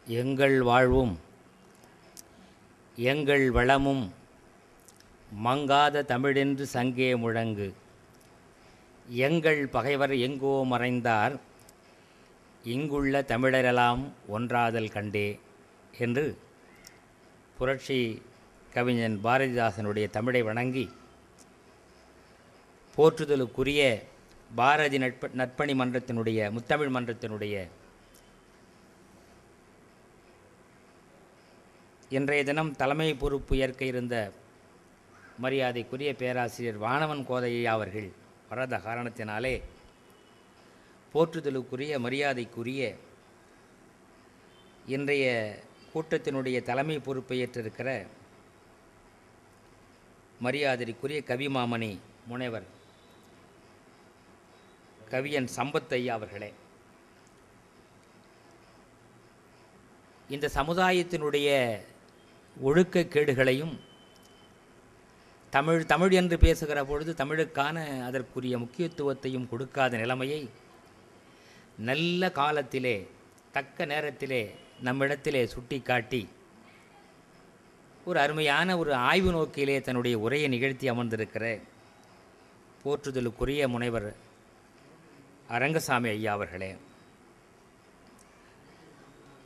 எங்கள் வாழ்வும் எங்கள் வளமும் மங்காத தமிழென்று சங்கே முழங்கு. எங்கள் பகைவர் எங்கோ மறைந்தார், இங்குள்ள தமிழரெல்லாம் ஒன்றாதல் கண்டே என்று புரட்சி கவிஞன் பாரதிதாசனுடைய தமிழை வணங்கி போற்றுதலுக்குரிய பாரதி நற்பணி மன்றத்தினுடைய முத்தமிழ் மன்றத்தினுடைய இன்றைய தினம் தலைமை பொறுப்பு ஏற்க இருந்த மரியாதைக்குரிய பேராசிரியர் வானவன் கோதையா அவர்கள் வராத காரணத்தினாலே போற்றுதலுக்குரிய மரியாதைக்குரிய இன்றைய கூட்டத்தினுடைய தலைமை பொறுப்பை ஏற்றிருக்கிற மரியாதைக்குரிய கவிமாமணி முனைவர் கவியன் சம்பத் ஐயா அவர்களே, இந்த சமுதாயத்தினுடைய ஒழுக்கக்கேடுகளையும் தமிழ் என்று பேசுகிற பொழுது தமிழுக்கான அதற்குரிய முக்கியத்துவத்தையும் கொடுக்காத நிலைமையை நல்ல காலத்திலே தக்க நேரத்திலே நம்மிடத்திலே சுட்டிக்காட்டி ஒரு அருமையான ஒரு ஆய்வு நோக்கிலே தன்னுடைய உரையை நிகழ்த்தி அமர்ந்திருக்கிற போற்றுதலுக்குரிய முனைவர் அரங்கசாமி ஐயா அவர்களே,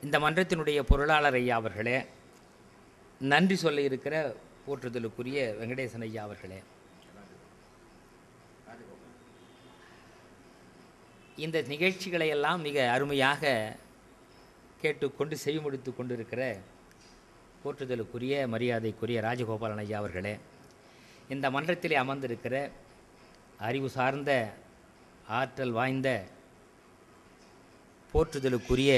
இந்த மன்றத்தினுடைய பொருளாளர் ஐயா அவர்களே, நன்றி சொல்ல இருக்கிற போற்றுதலுக்குரிய வெங்கடேசன் ஐயா அவர்களே, இந்த நிகழ்ச்சிகளை எல்லாம் மிக அருமையாக கேட்டுக்கொண்டு செய்முடித்து கொண்டிருக்கிற போற்றுதலுக்குரிய மரியாதைக்குரிய ராஜகோபாலன் ஐயா அவர்களே, இந்த மன்றத்திலே அமர்ந்திருக்கிற அறிவு சார்ந்த ஆற்றல் வாய்ந்த போற்றுதலுக்குரிய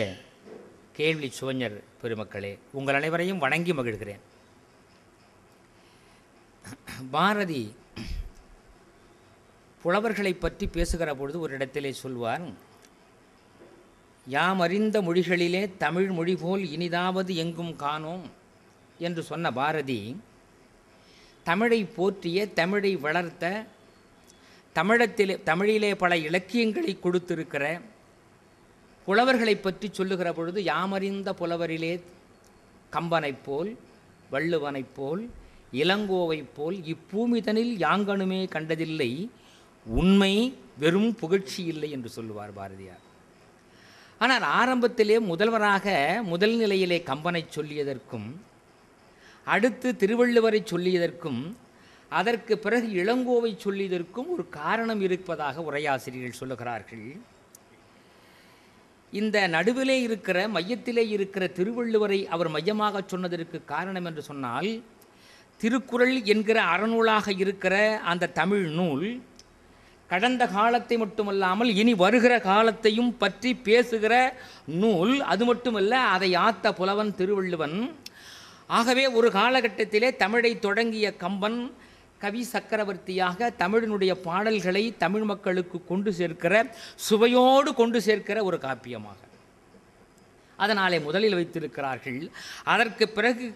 கேள்வி சுவஞர் பெருமக்களே, உங்கள் அனைவரையும் வணங்கி மகிழ்கிறேன். பாரதி புலவர்களை பற்றி பேசுகிற பொழுது ஒரு இடத்திலே சொல்வார், யாம் அறிந்த மொழிகளிலே தமிழ் மொழி போல் இனிதாவது எங்கும் காணோம் என்று சொன்ன பாரதி தமிழை போற்றிய, தமிழை வளர்த்த, தமிழிலே பல இலக்கியங்களை கொடுத்திருக்கிற புலவர்களை பற்றி சொல்லுகிற பொழுது யாமறிந்த புலவரிலே கம்பனைப் போல், வள்ளுவனைப் போல், இளங்கோவைப் போல் இப்பூமிதனில் யாங்கனுமே கண்டதில்லை, உண்மை வெறும் புகழ்ச்சி இல்லை என்று சொல்லுவார் பாரதியார். ஆனால் ஆரம்பத்திலே முதல் நிலையிலே கம்பனை சொல்லியதற்கும், அடுத்து திருவள்ளுவரை சொல்லியதற்கும், அதற்கு பிறகு இளங்கோவை சொல்லியதற்கும் ஒரு காரணம் இருப்பதாக உரையாசிரியர்கள் சொல்லுகிறார்கள். இந்த நடுவிலே இருக்கிற மையத்திலே இருக்கிற திருவள்ளுவரை அவர் மையமாக சொன்னதற்கு காரணம் என்று சொன்னால், திருக்குறள் என்கிற அறநூலாக இருக்கிற அந்த தமிழ் நூல் கடந்த காலத்தை மட்டுமல்லாமல் இனி வருகிற காலத்தையும் பற்றி பேசுகிற நூல். அது மட்டுமல்ல, அதை ஆத்த புலவன் திருவள்ளுவன். ஆகவே ஒரு காலகட்டத்திலே தமிழை தொடங்கிய கம்பன் கவி சக்கரவர்த்தியாக தமிழினுடைய பாடல்களை தமிழ் மக்களுக்கு கொண்டு சேர்க்கிற, சுவையோடு கொண்டு சேர்க்கிற ஒரு காப்பியமாக அதனாலே முதலில் வைத்திருக்கிறார்கள். அதற்கு பிறகு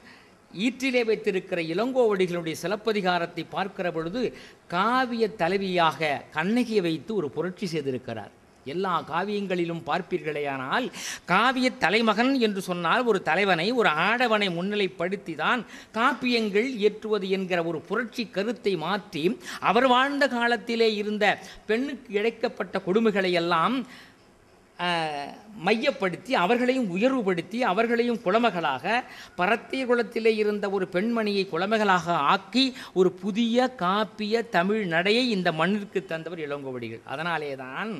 ஈற்றிலே வைத்திருக்கிற இளங்கோவடிகளுடைய சிலப்பதிகாரத்தை பார்க்கிற பொழுது காவிய தலைவியாக கண்ணகியை வைத்து ஒரு புரட்சி செய்திருக்கிறார். எல்லா காவியங்களிலும் பார்ப்பீர்களேயானால் காவிய தலைமகன் என்று சொன்னால் ஒரு தலைவனை, ஒரு ஆடவனை முன்னிலைப்படுத்தி தான் காப்பியங்கள் இயற்றுவது என்கிற ஒரு புரட்சி கருத்தை மாற்றி அவர் வாழ்ந்த காலத்திலே இருந்த பெண்ணுக்கு இழைக்கப்பட்ட கொடுமைகளை எல்லாம் மையப்படுத்தி அவர்களையும் உயர்வுபடுத்தி அவர்களையும் குலமகளாக, பரத்திய குலத்திலே இருந்த ஒரு பெண்மணியை குலமகளாக ஆக்கி ஒரு புதிய காப்பிய தமிழ் நடையை இந்த மண்ணிற்கு தந்தவர் இளங்கோவடிகள். அதனாலே தான்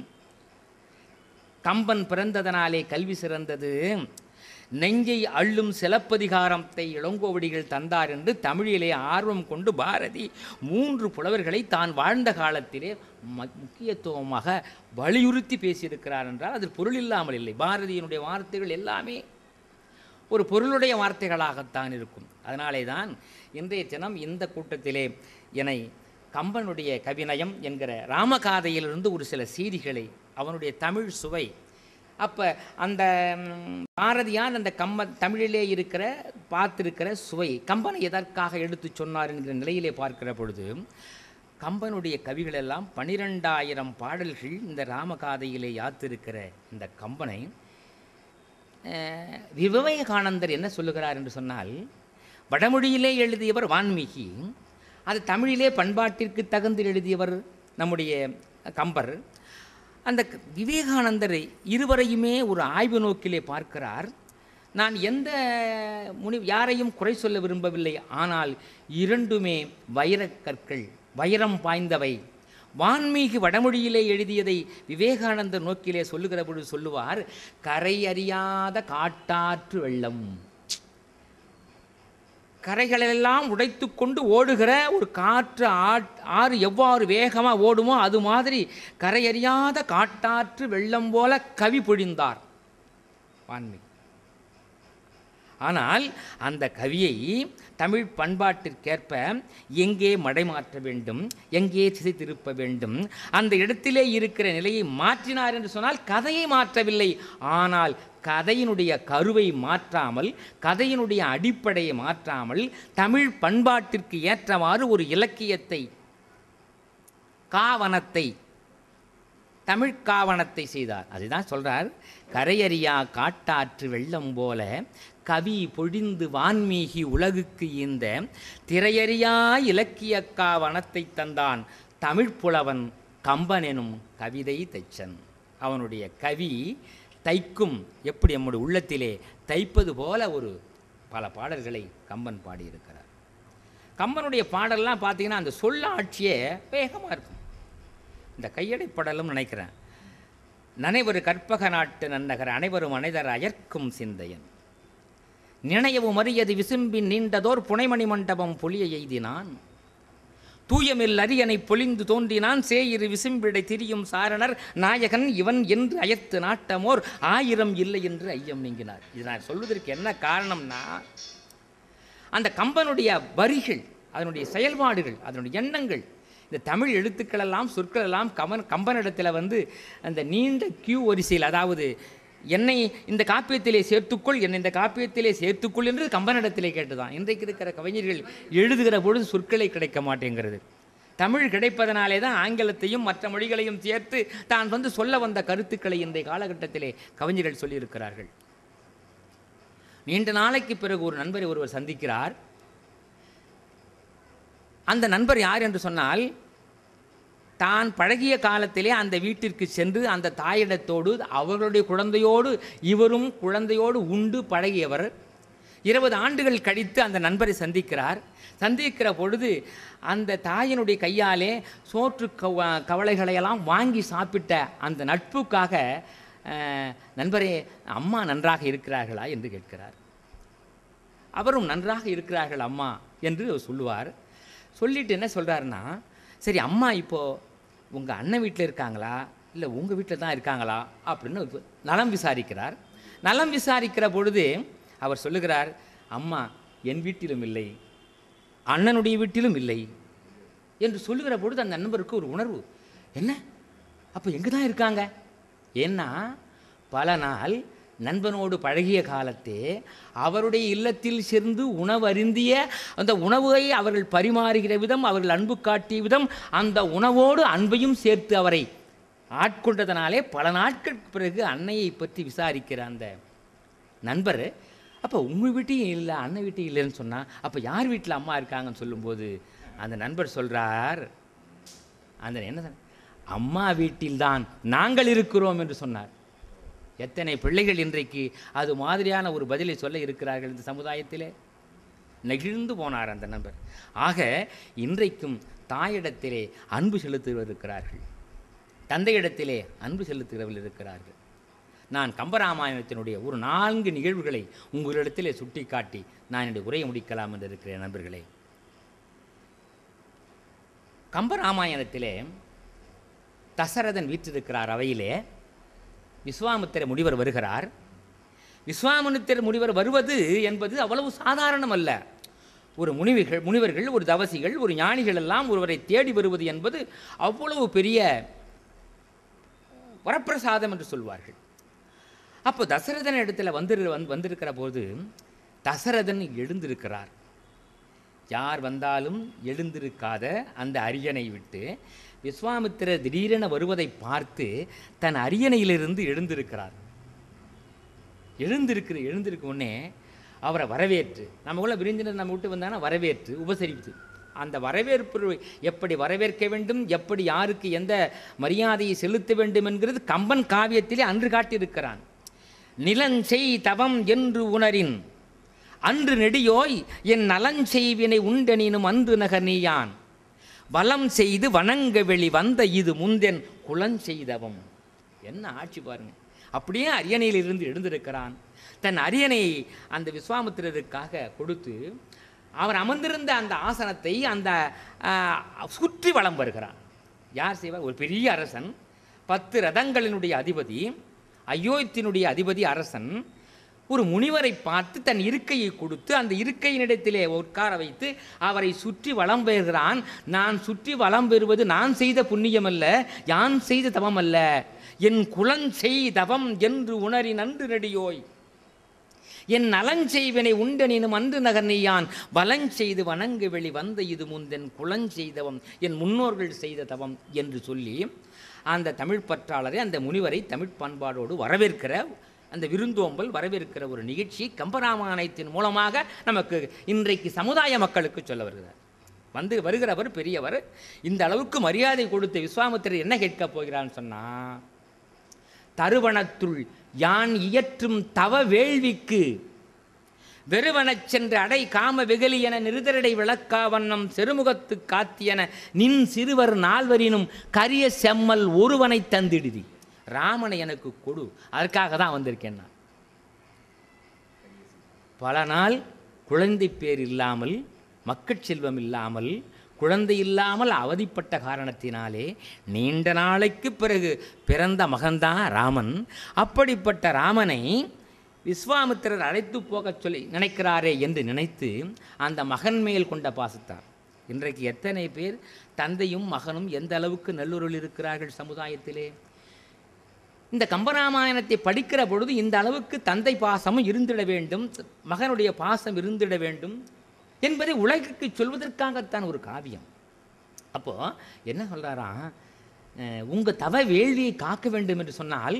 கம்பன் பிறந்ததனாலே கல்வி சிறந்தது, நெஞ்சை அள்ளும் சிலப்பதிகாரத்தை இளங்கோவடிகள் தந்தார் என்று தமிழிலே ஆர்வம் கொண்டு பாரதி 3 புலவர்களை தான் வாழ்ந்த காலத்திலே முக்கியத்துவமாக வலியுறுத்தி பேசியிருக்கிறார் என்றால் அது பொருள் இல்லாமல் இல்லை. பாரதியினுடைய வார்த்தைகள் எல்லாமே ஒரு பொருளுடைய வார்த்தைகளாகத்தான் இருக்கும். அதனாலே தான் இன்றைய தினம் இந்த கூட்டத்திலே என்னை கம்பனுடைய கவிநயம் என்கிற ராமகாதையிலிருந்து ஒரு சில செய்திகளை, அவனுடைய தமிழ் சுவை, அப்போ அந்த பாரதியார் அந்த தமிழிலே இருக்கிற பார்த்திருக்கிற சுவை கம்பனை எதற்காக எடுத்து சொன்னார் என்கிற நிலையிலே பார்க்கிற பொழுது கம்பனுடைய கவிகள் எல்லாம் 12,000 பாடல்கள் இந்த ராமகாதையிலே யாத்திருக்கிற இந்த கம்பனை விவேகானந்தர் என்ன சொல்லுகிறார் என்று சொன்னால், வடமொழியிலே எழுதியவர் வான்மீகி, அது தமிழிலே பண்பாட்டிற்கு தகுந்து எழுதியவர் நம்முடைய கம்பர். அந்த விவேகானந்தர் இருவரையுமே ஒரு ஆய்வு நோக்கிலே பார்க்கிறார். நான் எந்த யாரையும் குறை சொல்ல விரும்பவில்லை, ஆனால் இரண்டுமே வைரக்கற்கள், வைரம் பாய்ந்தவை. வான்மீகி வடமொழியிலே எழுதியதை விவேகானந்தர் நோக்கிலே சொல்லுகிற பொழுது சொல்லுவார், கரை அறியாத காட்டாற்று வெள்ளம். கரைகளெல்லாம் உடைத்து கொண்டு ஓடுகிற ஒரு காற்று ஆறு எவ்வாறு வேகமாக ஓடுமோ அது மாதிரி கரையறியாத காட்டாற்று வெள்ளம் போல கவி பொழிந்தார் வான்மீகி. ஆனால் அந்த கவியை தமிழ் பண்பாட்டிற்கேற்ப எங்கே மடைமாற்ற வேண்டும், எங்கே திசை திருப்ப வேண்டும், அந்த இடத்திலே இருக்கிற நிலையை மாற்றினார் என்று சொன்னால் கதையை மாற்றவில்லை, ஆனால் கதையினுடைய கருவை மாற்றாமல், கதையினுடைய அடிப்படையை மாற்றாமல், தமிழ் பண்பாட்டிற்கு ஏற்றவாறு ஒரு இலக்கியத்தை, காவனத்தை, தமிழ் காவனத்தை செய்தார். அதுதான் சொல்றார், கரையறியா காட்டாற்று வெள்ளம் போல கவி பொழிந்து வான்மீகி உலகுக்கு இந்த திரையறியா இலக்கிய காவனத்தை தந்தான் தமிழ்ப்புலவன் கம்பன் எனும் கவிதை தைச்சன். அவனுடைய கவி தைக்கும், எப்படி நம்முடைய உள்ளத்திலே தைப்பது போல ஒரு பல பாடல்களை கம்பன் பாடியிருக்கிறார். கம்பனுடைய பாடல்லாம் பார்த்தீங்கன்னா அந்த சொல்லாட்சியே வேகமாக இருக்கும். இந்த கையடைப்படலும் நினைக்கிறேன், நனைவரு கற்பக நாட்டு நன்னகர் அனைவரும் அனைதர் அயர்க்கும் சிந்தையன், நினையவும் அறியது விசும்பின் நீண்டதோர் புனைமணி மண்டபம் பொலிய எய்தினான், தூயமில் அரியணை பொலிந்து தோன்றினான், சேயிரு விசும்பிடை திரியும் சாரணர் நாயகன் இவன் என்று அயர்த்து நாட்டமோர் 1000 இல்லை என்று ஐயம் நீங்கினார். இது நான் சொல்வதற்கு என்ன காரணம்னா, அந்த கம்பனுடைய வரிகள், அதனுடைய செயல்பாடுகள், அதனுடைய எண்ணங்கள், இந்த தமிழ் எழுத்துக்களெல்லாம் சொற்களெல்லாம் கம்பனிடத்தில் அந்த நீண்ட கியூ வரிசையில், அதாவது என்னை இந்த காப்பியத்திலே சேர்த்துக்கொள், என்னை இந்த காப்பியத்திலே சேர்த்துக்கொள் என்று கம்பனிடத்திலே கேட்டுதான். இன்றைக்கு இருக்கிற கவிஞர்கள் எழுதுகிற பொழுது சொற்களை கிடைக்க மாட்டேங்கிறது. தமிழ் கிடைப்பதனாலே தான் ஆங்கிலத்தையும் மற்ற மொழிகளையும் சேர்த்து தான் சொல்ல வந்த கருத்துக்களை இன்றைய காலகட்டத்திலே கவிஞர்கள் சொல்லியிருக்கிறார்கள். நீண்ட நாளைக்கு பிறகு ஒரு நண்பரை ஒருவர் சந்திக்கிறார். அந்த நண்பர் யார் என்று சொன்னால், தான் பழகிய காலத்திலே அந்த வீட்டிற்கு சென்று அந்த தாயிடத்தோடு அவர்களுடைய குழந்தையோடு இவரும் குழந்தையோடு உண்டு பழகியவர். 20 ஆண்டுகள் கழித்து அந்த நண்பரை சந்திக்கிறார். சந்திக்கிற பொழுது அந்த தாயினுடைய கையாலே சோற்று கவலைகளையெல்லாம் வாங்கி சாப்பிட்ட அந்த நட்புக்காக, நண்பரே அம்மா நன்றாக இருக்கிறார்களா என்று கேட்கிறார். அவரும் நன்றாக இருக்கிறார்கள் அம்மா என்று சொல்லுவார். சொல்லிட்டு என்ன சொல்கிறாருன்னா, சரி அம்மா இப்போது உங்கள் அண்ணன் வீட்டில் இருக்காங்களா இல்லை உங்கள் வீட்டில் தான் இருக்காங்களா அப்படின்னு நலம் விசாரிக்கிறார். நலம் விசாரிக்கிற பொழுது அவர் சொல்லுகிறார், அம்மா என் வீட்டிலும் இல்லை, அண்ணனுடைய வீட்டிலும் இல்லை என்று சொல்லுகிற பொழுது அந்த நண்பருக்கு ஒரு உணர்வு, என்ன அப்போ எங்கே தான் இருக்காங்க? ஏன்னா பல நாள் நண்பனோடு பழகிய காலத்தே அவருடைய இல்லத்தில் சேர்ந்து உணவு அருந்திய அந்த உணவை அவர்கள் பரிமாறுகிற விதம், அவர்கள் அன்பு காட்டிய விதம், அந்த உணவோடு அன்பையும் சேர்த்து அவரை ஆட்கொண்டதனாலே பல நாட்களுக்கு பிறகு அன்னையை பற்றி விசாரிக்கிற அந்த நண்பர், அப்போ உங்கள் வீட்டையும் இல்லை அண்ணன் வீட்டையும் இல்லைன்னு சொன்னால் அப்போ யார் வீட்டில் அம்மா இருக்காங்கன்னு சொல்லும்போது அந்த நண்பர் சொல்கிறார், அந்த என்ன அம்மா வீட்டில்தான் நாங்கள் இருக்கிறோம் என்று சொன்னார். எத்தனை பிள்ளைகள் இன்றைக்கு அது மாதிரியான ஒரு பதிலை சொல்ல இருக்கிறார்கள் இந்த சமுதாயத்திலே. நெகிழ்ந்து போனார் அந்த நண்பர். ஆக இன்றைக்கும் தாயிடத்திலே அன்பு செலுத்துகிறவர் இருக்கிறார்கள், தந்தையிடத்திலே அன்பு செலுத்துகிறவர்கள் இருக்கிறார்கள். நான் கம்பராமாயணத்தினுடைய ஒரு 4 நிகழ்வுகளை உங்களிடத்திலே சுட்டி காட்டி நான் என்னுடைய உரையை முடிக்கலாம் என்று இருக்கிறேன். நண்பர்களே, கம்பராமாயணத்திலே தசரதன் வீற்றிருக்கிறார். அவையிலே விஸ்வாமித்திர முனிவர் வருகிறார். விஸ்வாமித்திர முனிவர் வருவது என்பது அவ்வளவு சாதாரணம் அல்ல. ஒரு முனிவர்கள் ஒரு தவசிகள் ஒரு ஞானிகள் எல்லாம் ஒருவரை தேடி வருவது என்பது அவ்வளவு பெரிய வரப்பிரசாதம் என்று சொல்வார்கள். அப்போ தசரதன் இடத்துல வந்திருக்கிற போது தசரதன் எழுந்திருக்கிறார். யார் வந்தாலும் எழுந்திருக்காத அந்த அரியணை விட்டு விஸ்வாமித்திரர் திடீரென வருவதை பார்த்து தன் அரியணையிலிருந்து எழுந்திருக்கிறார். எழுந்திருக்கு உடனே அவரை வரவேற்று, நமக்குள்ள விருந்தினர் நம்ம விட்டு வந்தாங்கன்னா வரவேற்று உபசரித்து, அந்த வரவேற்பு எப்படி வரவேற்க வேண்டும், எப்படி யாருக்கு எந்த மரியாதையை செலுத்த வேண்டும் என்கிறது கம்பன் காவியத்திலே அன்று காட்டியிருக்கிறான். நிலஞ்செய் தவம் என்று உணரின் அன்று நெடியோய் என் நலஞ்செய்வினை உண்டெனினும் அன்று நகர் நீயான் வலம் செய்து வணங்க வெளி வந்த இது முந்தென் குலஞ்செய்தவம். என்ன ஆட்சி பாருங்க! அப்படியே அரியணையிலிருந்து எழுந்திருக்கிறான். தன் அரியணை அந்த விஸ்வாமித்திரருக்காக கொடுத்து அவர் அமர்ந்திருந்த அந்த ஆசனத்தை அந்த சுற்றி வலம் வருகிறான். யார் செய்வார்? ஒரு பெரிய அரசன், 10 ரதங்களினுடைய அதிபதி, அயோத்தியினுடைய அதிபதி அரசன் ஒரு முனிவரை பார்த்து தன் இருக்கையை கொடுத்து அந்த இருக்கையினிடத்திலே உட்கார வைத்து அவரை சுற்றி வலம் பெறுகிறான். நான் சுற்றி வலம் பெறுவது நான் செய்த புண்ணியம் அல்ல, யான் செய்த தவம் அல்ல, என் குலஞ்செய் தவம் என்று உணரி நன்று நெடியோய் என் நலஞ்செய்வினை உண்டனினும் அன்று நகர் நீயான் வலஞ்செய்து வணங்கு வெளி வந்த இது முந்தன் குலஞ்செய்தவம், என் முன்னோர்கள் செய்த தவம் என்று சொல்லி அந்த தமிழ் பற்றாளரை, அந்த முனிவரை தமிழ் பண்பாடோடு வரவேற்கிற அந்த விருந்தோம்பல் வரவேற்கிற ஒரு நிகழ்ச்சி கம்பராமாயணத்தின் மூலமாக நமக்கு இன்றைக்கு சமுதாய மக்களுக்கு சொல்ல வருகிறார். வருகிறவர் பெரியவர். இந்த அளவுக்கு மரியாதை கொடுத்த விஸ்வாமித்திரர் என்ன கேட்கப் போகிறான்னு சொன்னா, தருவனத்துள் யான் இயற்றும் தவ வேள்விக்கு வெறுவனச் சென்று அடை காம வெகுலி என நிருதரடை விளக்கா வண்ணம் செருமுகத்து காத்தியன நின் சிறுவர் 4வரினும் கரிய செம்மல் ஒருவனை தந்திடுதி. ராமனை எனக்கு கொடு, அதற்காக தான் வந்திருக்கேன் நான். பல நாள் குழந்தை பேர் இல்லாமல், மக்கட் செல்வம் இல்லாமல், குழந்தை இல்லாமல் அவதிப்பட்ட காரணத்தினாலே நீண்ட நாளைக்கு பிறகு பிறந்த மகன்தான் ராமன். அப்படிப்பட்ட ராமனை விஸ்வாமித்திரர் அழைத்து போகச் சொல்லி நினைக்கிறாரே என்று நினைத்து அந்த மகன் மேல் கொண்ட பாசத்தார். இன்றைக்கு எத்தனை பேர் தந்தையும் மகனும் எந்த அளவுக்கு நல்லுறவில் இருக்கிறார்கள் சமுதாயத்திலே! இந்த கம்பராமாயணத்தை படிக்கிற பொழுது இந்த அளவுக்கு தந்தை பாசமும் இருந்திட வேண்டும், மகனுடைய பாசம் இருந்திட வேண்டும் என்பதை உலகிற்கு சொல்வதற்காகத்தான் ஒரு காவியம். அப்போது என்ன சொல்கிறாராம், உங்கள் தவ வேள்வியை காக்க வேண்டும் என்று சொன்னால்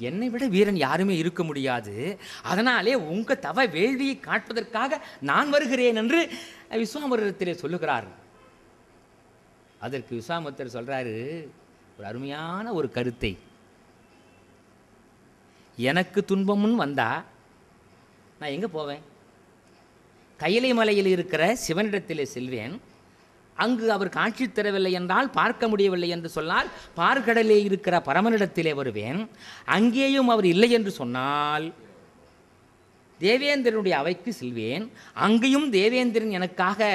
என்னை விட வீரன் யாருமே இருக்க முடியாது, அதனாலே உங்கள் தவ வேள்வியை காட்பதற்காக நான் வருகிறேன் என்று விஸ்வாமித்திரத்திலே சொல்லுகிறார். அதற்கு விஸ்வாமித்திரர் சொல்கிறாரு ஒரு அருமையான ஒரு கருத்தை. எனக்கு துன்பமுன்னு வந்தா நான் எங்கே போவேன்? கையிலை மலையில் இருக்கிற சிவனிடத்திலே செல்வேன். அங்கு அவர் காட்சி தரவில்லை என்றால், பார்க்க முடியவில்லை என்று சொன்னால் பார்க்கடலே இருக்கிற பரமனிடத்திலே வருவேன். அங்கேயும் அவர் இல்லை என்று சொன்னால் தேவேந்திரனுடைய அவைக்கு செல்வேன். அங்கேயும் தேவேந்திரன் எனக்காக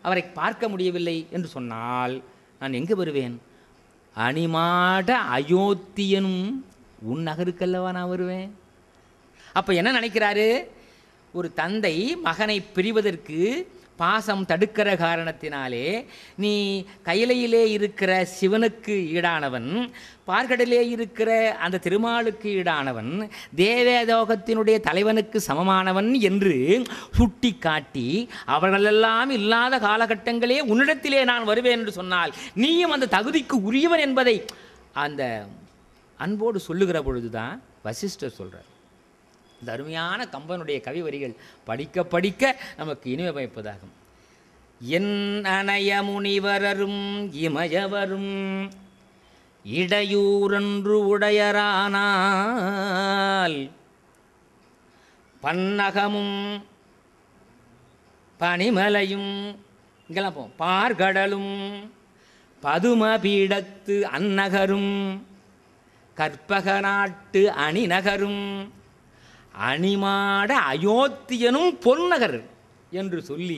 அவரை பார்க்க முடியவில்லை என்று சொன்னால் நான் எங்கே வருவேன்? அணிமாட அயோத்தியனும் உன் நகருக்கல்லவா நான் வருவேன். அப்போ என்ன நினைக்கிறாரு? ஒரு தந்தை மகனை பிரிவதற்கு பாசம் தடுக்கிற காரணத்தினாலே நீ கையிலையிலே இருக்கிற சிவனுக்கு ஈடானவன், பார்க்கடலே இருக்கிற அந்த திருமாலுக்கு ஈடானவன், தேவேலோகத்தினுடைய தலைவனுக்கு சமமானவன் என்று சுட்டி காட்டி அவர்களெல்லாம் இல்லாத காலகட்டங்களே உன்னிடத்திலே நான் வருவேன் என்று சொன்னால் நீயும் அந்த தகுதிக்கு உரியவன் என்பதை அந்த அன்போடு சொல்லுகிற பொழுதுதான் வசிஷ்டர் சொல்கிறார். இந்த அருமையான கம்பனுடைய கவி வரிகள் படிக்க படிக்க நமக்கு இனிமை பயப்பதாகும். என் அணைய முனிவரரும் இமயவரும் இடையூறன்று உடையரானால் பன்னகமும் பனிமலையும் இங்கெல்லாம் போ பார்கடலும் பதுமபீடத்து அந்நகரும் கற்பக நாட்டு அணிநகரும் அணிமாட அயோத்தியனும் பொன்னகர் என்று சொல்லி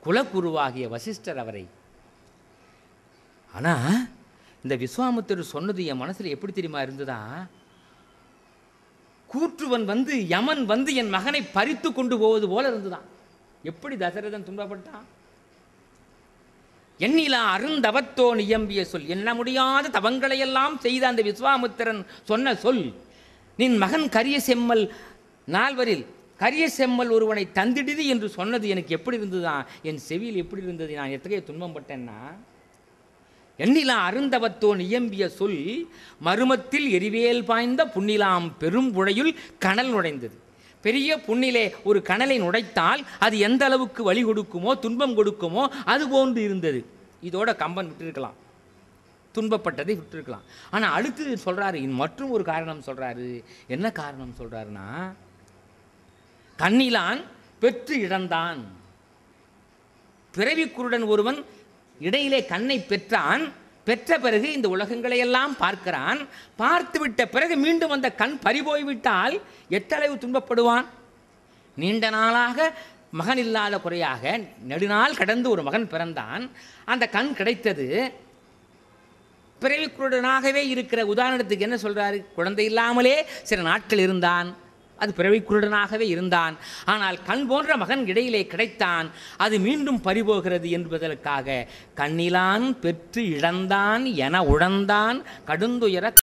குலக்குருவாகிய வசிஷ்டர் அவரை. ஆனால் இந்த விஸ்வாமித்திரர் சொன்னது என் மனசில் எப்படி தெரியுமா இருந்ததா? கூற்றுவன் வந்து யமன் வந்து என் மகனை பறித்து கொண்டு போவது போல இருந்துதான். எப்படி தசரதன் துன்பப்பட்டான்? எண்ணிலா அருந்தவத்தோ நியம்பிய சொல், எண்ண முடியாத தவங்களையெல்லாம் செய்த அந்த விஸ்வாமித்திரன் சொன்ன சொல், நின் மகன் கரிய செம்மல் 4வரில் கரிய செம்மல் ஒருவனை தந்திடுதி என்று சொன்னது எனக்கு எப்படி இருந்ததுதான், என் செவியில் எப்படி இருந்தது, நான் எத்தகைய துன்பம் பட்டேன்னா எண்ணிலா அருந்தவத்தோன் இயம்பிய சொல் மருமத்தில் எரிவேல் பாய்ந்த புண்ணிலாம் பெரும் புழையுள் கனல் நுழைந்தது. பெரிய புண்ணிலே ஒரு கனலை நுடைத்தால் அது எந்த அளவுக்கு வலி கொடுக்குமோ துன்பம் கொடுக்குமோ அது போன்று இருந்தது. இதோட கம்பன் விட்டுருக்கலாம், துன்பப்பட்டதை விட்டுருக்கலாம். ஆனால் அடுத்து சொல்கிறாரு, மற்றும் ஒரு காரணம் சொல்கிறாரு. என்ன காரணம் சொல்கிறாருன்னா, கண்ணிலான் பெற்று இழந்தான். பிறவி குருடன் ஒருவன் இடையிலே கண்ணை பெற்றான். பெற்ற பிறகு இந்த உலகங்களையெல்லாம் பார்க்கிறான். பார்த்துவிட்ட பிறகு மீண்டும் அந்த கண் பறிபோய்விட்டால் எத்தளவு துன்பப்படுவான். நீண்ட நாளாக மகன் இல்லாத குறையாக நெடுநாள் கடந்து ஒரு மகன் பிறந்தான். அந்த கண் கிடைத்தது. பிறவிக்குருடனாகவே இருக்கிற உதாரணத்துக்கு என்ன சொல்கிறாரு, குழந்தை இல்லாமலே சில நாட்கள் இருந்தான், அது பிறவிக்குருடனாகவே இருந்தான். ஆனால் கண் போன்ற மகன் இடையிலே கிடைத்தான், அது மீண்டும் பறிபோகிறது என்பதற்காக கண்ணிலான் பெற்று இழந்தான் என உழந்தான் கடுந்துயர